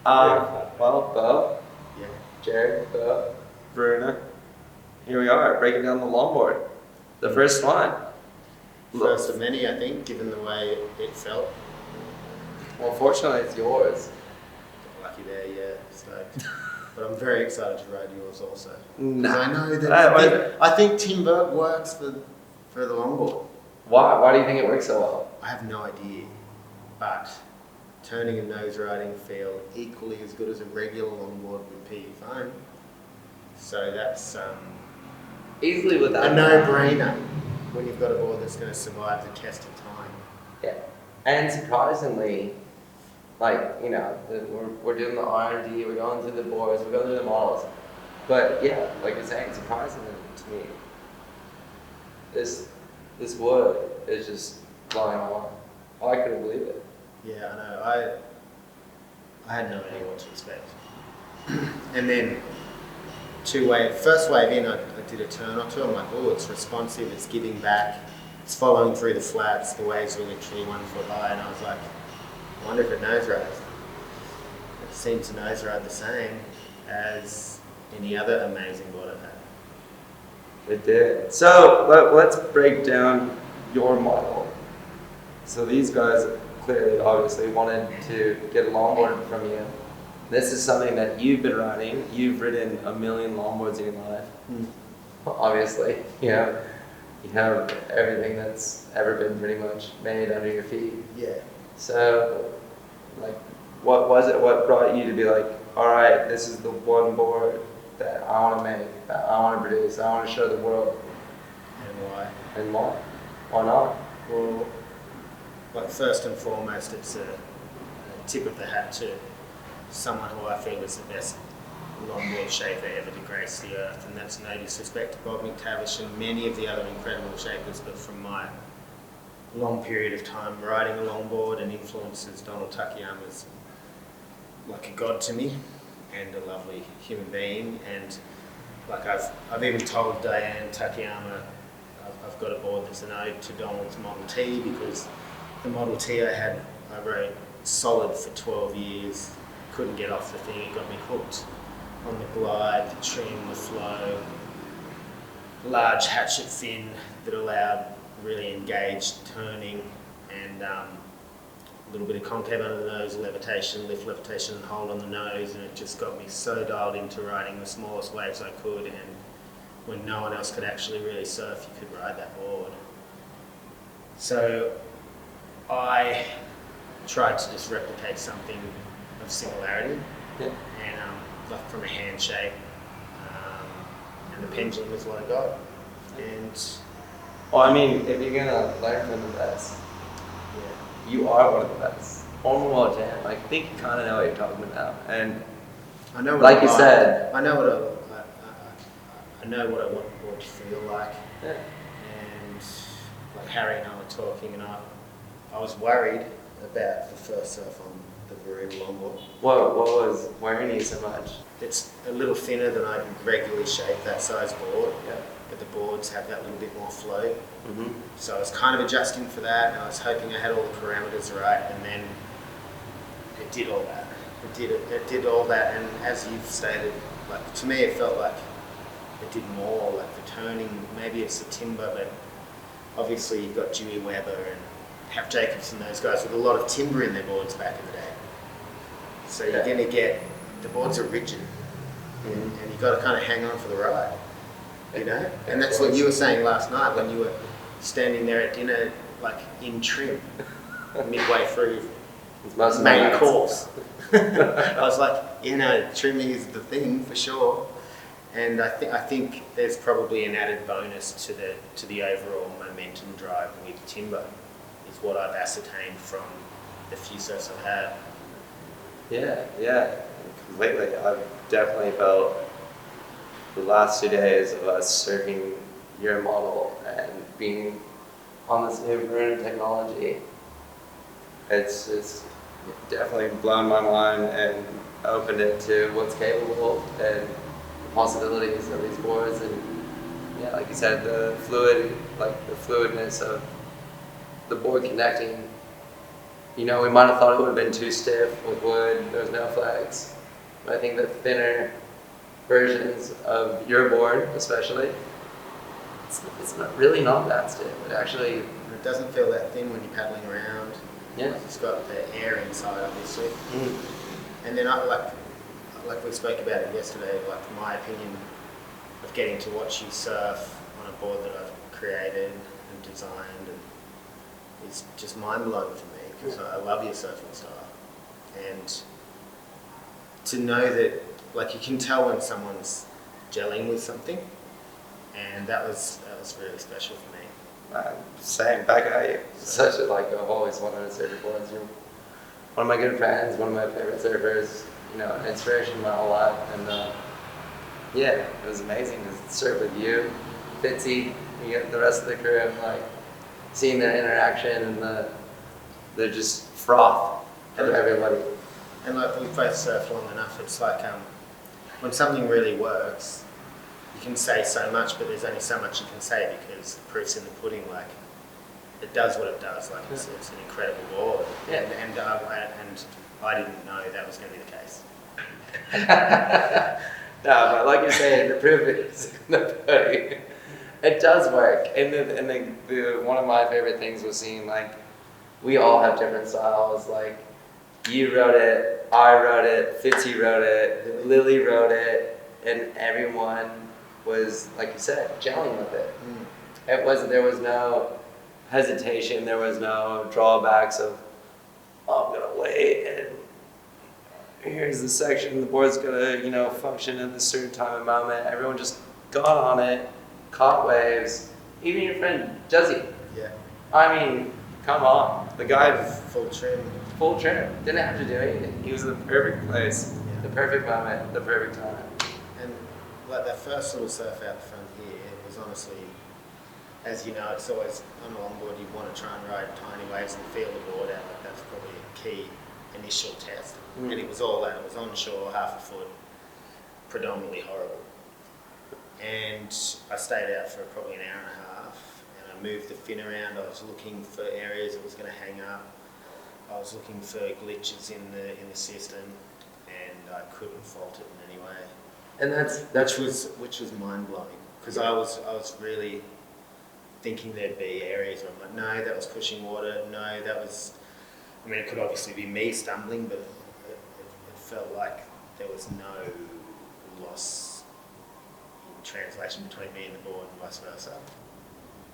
Well, Beau, Yeah. Jared, Beau, Varuna, here we are breaking down the longboard. The first one. First of many, I think, given the way it felt. Well, fortunately, it's yours. Lucky there, yeah. Stoked. But I'm very excited to ride yours also. Nah. I know that I think timber works for the longboard. Why? Why do you think it works so well? I have no idea, but turning and nose riding feel equally as good as a regular longboard with PE foam. So that's Easily without a no-brainer when you've got a board that's going to survive the test of time. Yeah, and surprisingly, like we're doing the R&D, we're going through the boards, we're going through the models, but yeah, like you're saying, surprisingly to me, this wood is just blowing my mind. I couldn't believe it. Yeah, I know. I had no idea what to expect. And then first wave in, I did a turn or two. I'm like, oh, it's responsive, it's giving back, it's following through the flats, the waves were literally 1 foot high, and I was like, I wonder if it nose rides. It seemed to nose ride the same as any other amazing board I've had. It did. So let's break down your model. So these guys clearly, obviously, wanted to get a longboard from you. This is something that you've been riding. You've ridden a million longboards in your life. Obviously, you have everything that's ever been pretty much made under your feet. Yeah. So, like, what was it? What brought you to be like, all right, this is the one board that I want to make, that I want to produce, I want to show the world? And why? And why? Why not? Well, like first and foremost, it's a tip of the hat to someone who I feel is the best longboard shaper ever to grace the earth, and that's no disrespect to Bob McTavish and many of the other incredible shapers, but from my long period of time riding a longboard and influences, Donald Takayama's like a god to me and a lovely human being. And like I've even told Diane Takayama I've got a board that's an ode to Donald's Model T, because the Model T I rode solid for 12 years, couldn't get off the thing. It got me hooked on the glide, the trim, the flow, large hatchet fin that allowed really engaged turning, and a little bit of concave under the nose, levitation, lift, levitation, and hold on the nose, and it just got me so dialed into riding the smallest waves I could, and when no one else could actually really surf, you could ride that board. So I tried to just replicate something of similarity, and like from a hand shape, and the pendulum is what I got. And Well, I mean, if you're gonna learn from the best, you are one of the best. On the wall jam, I think you kind of know what you're talking about, and I know what like you said, I know what I know what I want the board to feel like. Yeah. And like Harry and I were talking, and I was worried about the first surf on the Varuna longboard. What was worrying you so much? It's a little thinner than I regularly shape that size board. Yeah. But the boards have that little bit more flow. Mm-hmm. So I was kind of adjusting for that, and I was hoping I had all the parameters right, and then it did all that. It did all that, and as you've stated, like to me it felt like it did more, like the turning, maybe it's the timber, but obviously you've got Dewey Weber and Hap Jacobson, those guys with a lot of timber in their boards back in the day. So you're going to get, the boards are rigid, and you've got to kind of hang on for the ride, you know? And that's what you were saying last night when you were standing there at dinner, like in trim, midway through main course. I was like, trimming is the thing for sure. And I think there's probably an added bonus to the overall momentum drive with timber, is what I've ascertained from the few surfs I've had. Yeah, completely. I've definitely felt the last 2 days of us surfing your model and being on this new Varuna technology. It's definitely blown my mind and opened it to what's capable and the possibilities of these boards. And yeah, like you said, the fluidness of the board connecting you know, we might have thought it would have been too stiff with wood. There was no flex. But I think the thinner versions of your board, especially, it's not really not that stiff. It actually, It doesn't feel that thin when you're paddling around. yeah. It's got the air inside, obviously. Mm. And then like we spoke about it yesterday, like my opinion of getting to watch you surf on a board that I've created and designed, and it's just mind blowing for me because I love your surfing style. And to know that, like, you can tell when someone's gelling with something, and that was really special for me. Same, back at you. Such a, like, I've always wanted to surf your boards. You're one of my good friends, one of my favorite surfers, you know, an inspiration my whole life. And yeah, it was amazing to surf with you, Fitzy, you get the rest of the crew, and like seeing their interaction and the just froth of everybody. And like we've both surfed long enough, it's like when something really works, you can say so much, but there's only so much you can say because the proof's in the pudding. Like, it does what it does. Like, it's an incredible board. Yeah. And I didn't know that was going to be the case. No, but like you're saying, the proof is in the pudding. It does work. And the one of my favorite things was seeing, like, we all have different styles. Like, you wrote it, I wrote it, Fitzy wrote it, Lily wrote it, and everyone was, like you said, gelling with it. There was no hesitation, there was no drawbacks of, oh, I'm gonna wait, and here's the section, the board's gonna, you know, function at this certain time and moment. Everyone just got on it, caught waves. Even your friend Juzzy. Yeah. I mean, come on, the guy Full trim. full trim, didn't have to do anything. He was in the perfect place, Yeah. the perfect moment, the perfect time. And like that first little surf out the front here, it was honestly, as you know, it's always on a longboard you want to try and ride tiny waves and feel the board out. Like, that's probably a key initial test. And it was all that. It was onshore, half a foot, predominantly horrible. And I stayed out for probably an hour and a half, and I moved the fin around. I was looking for areas it was going to hang up. I was looking for glitches in the system, and I couldn't fault it in any way. And which was mind blowing, because I was really thinking there'd be areas where I'm like, no, that was pushing water. No, that was. I mean, it could obviously be me stumbling, but it felt like there was no loss in translation between me and the board, and vice versa.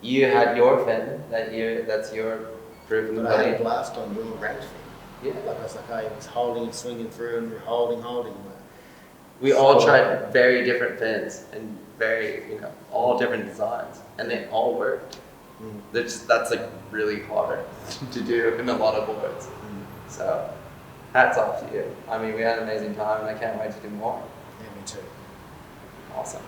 you had your fin that's your proof in the But I had a pudding. blast on your ranked fin. Yeah. Like I was like, I was holding and swinging through and holding. We all tried very different fins and very, you know, all different designs, and they all worked. That's like really hard to do in a lot of boards. So, hats off to you. I mean, we had an amazing time, and I can't wait to do more. Yeah, me too. Awesome.